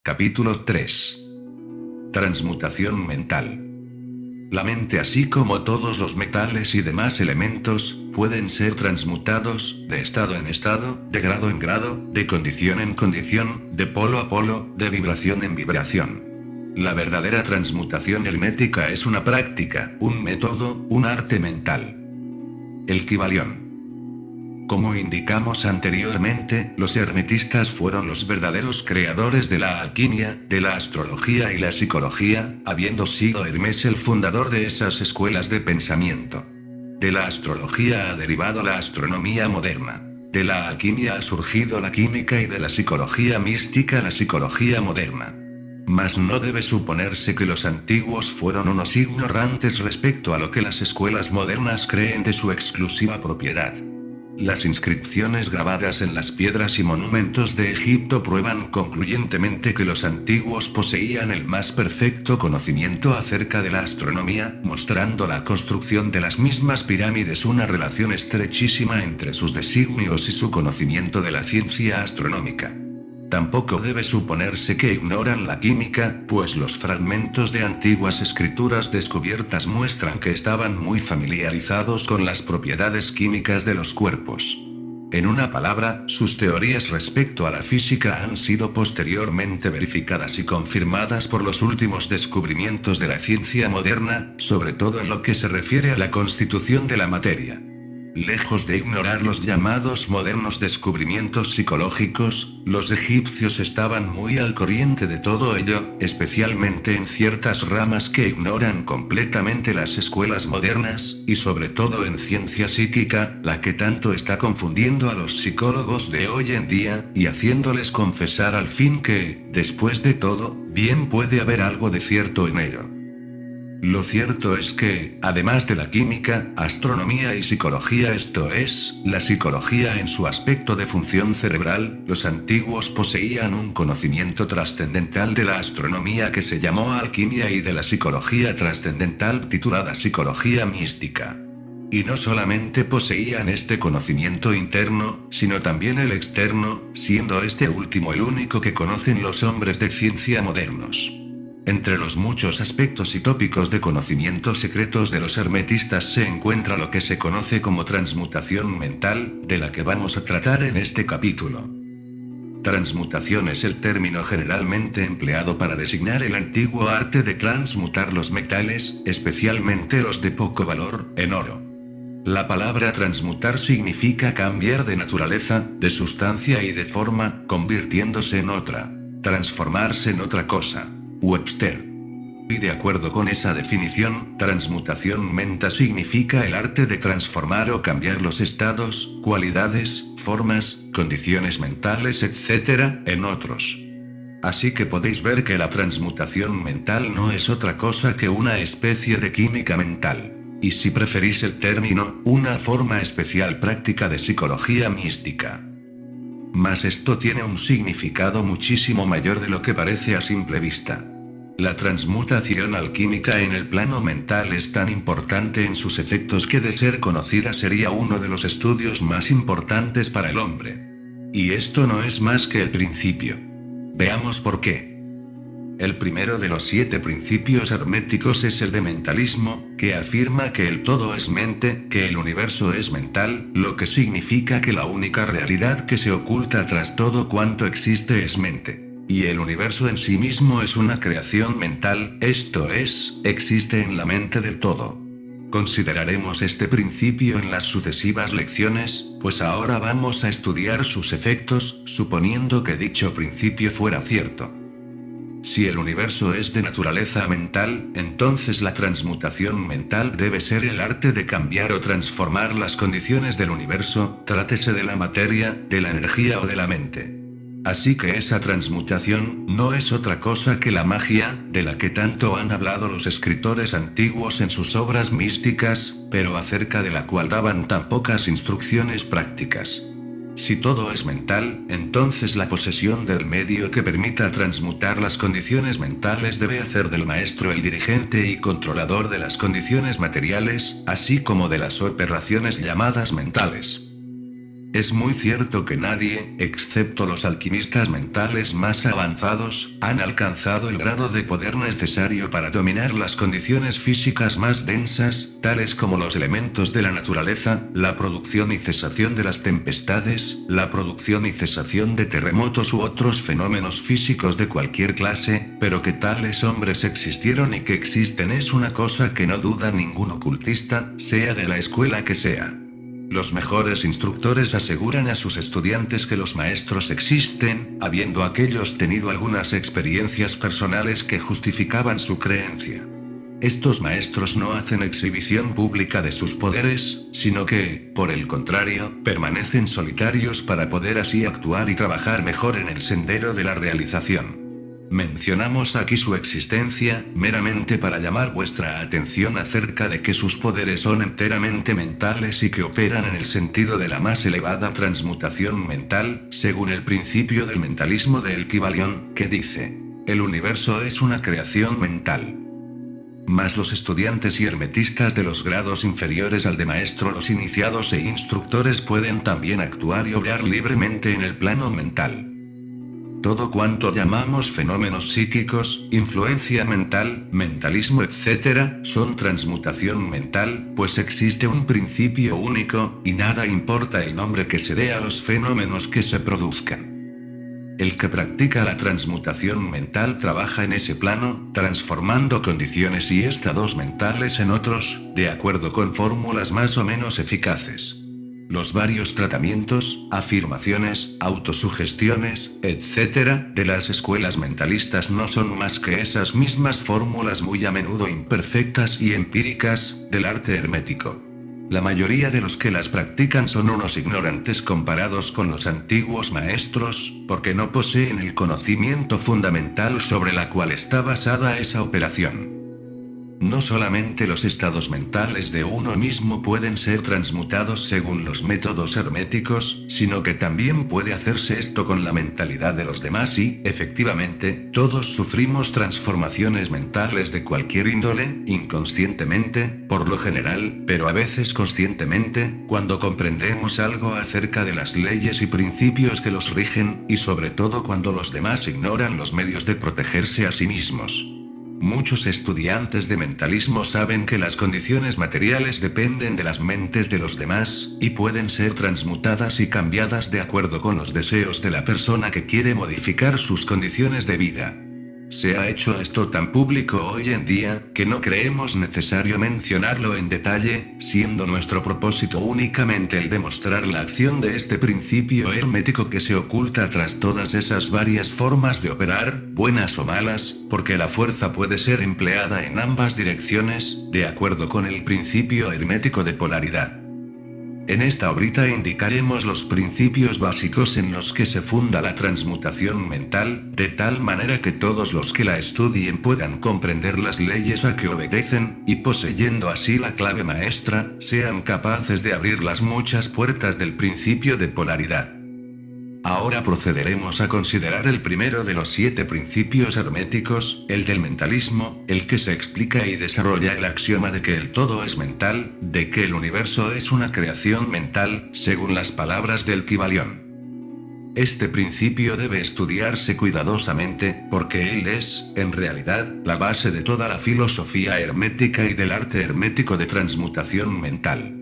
Capítulo 3. Transmutación mental. La mente, así como todos los metales y demás elementos, pueden ser transmutados, de estado en estado, de grado en grado, de condición en condición, de polo a polo, de vibración en vibración. La verdadera transmutación hermética es una práctica, un método, un arte mental. El Kybalión. Como indicamos anteriormente, los hermetistas fueron los verdaderos creadores de la alquimia, de la astrología y la psicología, habiendo sido Hermes el fundador de esas escuelas de pensamiento. De la astrología ha derivado la astronomía moderna. De la alquimia ha surgido la química y de la psicología mística la psicología moderna. Mas no debe suponerse que los antiguos fueron unos ignorantes respecto a lo que las escuelas modernas creen de su exclusiva propiedad. Las inscripciones grabadas en las piedras y monumentos de Egipto prueban concluyentemente que los antiguos poseían el más perfecto conocimiento acerca de la astronomía, mostrando la construcción de las mismas pirámides una relación estrechísima entre sus designios y su conocimiento de la ciencia astronómica. Tampoco debe suponerse que ignoran la química, pues los fragmentos de antiguas escrituras descubiertas muestran que estaban muy familiarizados con las propiedades químicas de los cuerpos. En una palabra, sus teorías respecto a la física han sido posteriormente verificadas y confirmadas por los últimos descubrimientos de la ciencia moderna, sobre todo en lo que se refiere a la constitución de la materia. Lejos de ignorar los llamados modernos descubrimientos psicológicos, los egipcios estaban muy al corriente de todo ello, especialmente en ciertas ramas que ignoran completamente las escuelas modernas, y sobre todo en ciencia psíquica, la que tanto está confundiendo a los psicólogos de hoy en día, y haciéndoles confesar al fin que, después de todo, bien puede haber algo de cierto en ello. Lo cierto es que, además de la química, astronomía y psicología, esto es, la psicología en su aspecto de función cerebral, los antiguos poseían un conocimiento trascendental de la astronomía que se llamó alquimia y de la psicología trascendental titulada psicología mística. Y no solamente poseían este conocimiento interno, sino también el externo, siendo este último el único que conocen los hombres de ciencia modernos. Entre los muchos aspectos y tópicos de conocimientos secretos de los hermetistas se encuentra lo que se conoce como transmutación mental, de la que vamos a tratar en este capítulo. Transmutación es el término generalmente empleado para designar el antiguo arte de transmutar los metales, especialmente los de poco valor, en oro. La palabra transmutar significa cambiar de naturaleza, de sustancia y de forma, convirtiéndose en otra. Transformarse en otra cosa. Webster. Y de acuerdo con esa definición, transmutación mental significa el arte de transformar o cambiar los estados, cualidades, formas, condiciones mentales, etc., en otros. Así que podéis ver que la transmutación mental no es otra cosa que una especie de química mental. Y si preferís el término, una forma especial práctica de psicología mística. Mas esto tiene un significado muchísimo mayor de lo que parece a simple vista. La transmutación alquímica en el plano mental es tan importante en sus efectos que de ser conocida sería uno de los estudios más importantes para el hombre. Y esto no es más que el principio. Veamos por qué. El primero de los 7 principios herméticos es el de mentalismo, que afirma que el todo es mente, que el universo es mental, lo que significa que la única realidad que se oculta tras todo cuanto existe es mente. Y el universo en sí mismo es una creación mental, esto es, existe en la mente del todo. Consideraremos este principio en las sucesivas lecciones, pues ahora vamos a estudiar sus efectos, suponiendo que dicho principio fuera cierto. Si el universo es de naturaleza mental, entonces la transmutación mental debe ser el arte de cambiar o transformar las condiciones del universo, trátese de la materia, de la energía o de la mente. Así que esa transmutación no es otra cosa que la magia, de la que tanto han hablado los escritores antiguos en sus obras místicas, pero acerca de la cual daban tan pocas instrucciones prácticas. Si todo es mental, entonces la posesión del medio que permita transmutar las condiciones mentales debe hacer del maestro el dirigente y controlador de las condiciones materiales, así como de las operaciones llamadas mentales. Es muy cierto que nadie, excepto los alquimistas mentales más avanzados, han alcanzado el grado de poder necesario para dominar las condiciones físicas más densas, tales como los elementos de la naturaleza, la producción y cesación de las tempestades, la producción y cesación de terremotos u otros fenómenos físicos de cualquier clase, pero que tales hombres existieron y que existen es una cosa que no duda ningún ocultista, sea de la escuela que sea. Los mejores instructores aseguran a sus estudiantes que los maestros existen, habiendo aquellos tenido algunas experiencias personales que justificaban su creencia. Estos maestros no hacen exhibición pública de sus poderes, sino que, por el contrario, permanecen solitarios para poder así actuar y trabajar mejor en el sendero de la realización. Mencionamos aquí su existencia, meramente para llamar vuestra atención acerca de que sus poderes son enteramente mentales y que operan en el sentido de la más elevada transmutación mental, según el principio del mentalismo de El Kybalión, que dice: el universo es una creación mental. Mas los estudiantes y hermetistas de los grados inferiores al de maestro, los iniciados e instructores, pueden también actuar y obrar libremente en el plano mental. Todo cuanto llamamos fenómenos psíquicos, influencia mental, mentalismo, etc., son transmutación mental, pues existe un principio único, y nada importa el nombre que se dé a los fenómenos que se produzcan. El que practica la transmutación mental trabaja en ese plano, transformando condiciones y estados mentales en otros, de acuerdo con fórmulas más o menos eficaces. Los varios tratamientos, afirmaciones, autosugestiones, etc., de las escuelas mentalistas no son más que esas mismas fórmulas muy a menudo imperfectas y empíricas, del arte hermético. La mayoría de los que las practican son unos ignorantes comparados con los antiguos maestros, porque no poseen el conocimiento fundamental sobre la cual está basada esa operación. No solamente los estados mentales de uno mismo pueden ser transmutados según los métodos herméticos, sino que también puede hacerse esto con la mentalidad de los demás y, efectivamente, todos sufrimos transformaciones mentales de cualquier índole, inconscientemente, por lo general, pero a veces conscientemente, cuando comprendemos algo acerca de las leyes y principios que los rigen, y sobre todo cuando los demás ignoran los medios de protegerse a sí mismos. Muchos estudiantes de mentalismo saben que las condiciones materiales dependen de las mentes de los demás, y pueden ser transmutadas y cambiadas de acuerdo con los deseos de la persona que quiere modificar sus condiciones de vida. Se ha hecho esto tan público hoy en día, que no creemos necesario mencionarlo en detalle, siendo nuestro propósito únicamente el demostrar la acción de este principio hermético que se oculta tras todas esas varias formas de operar, buenas o malas, porque la fuerza puede ser empleada en ambas direcciones, de acuerdo con el principio hermético de polaridad. En esta obrita indicaremos los principios básicos en los que se funda la transmutación mental, de tal manera que todos los que la estudien puedan comprender las leyes a que obedecen, y poseyendo así la clave maestra, sean capaces de abrir las muchas puertas del principio de polaridad. Ahora procederemos a considerar el primero de los 7 principios herméticos, el del mentalismo, el que se explica y desarrolla el axioma de que el todo es mental, de que el universo es una creación mental, según las palabras del Kybalión. Este principio debe estudiarse cuidadosamente, porque él es, en realidad, la base de toda la filosofía hermética y del arte hermético de transmutación mental.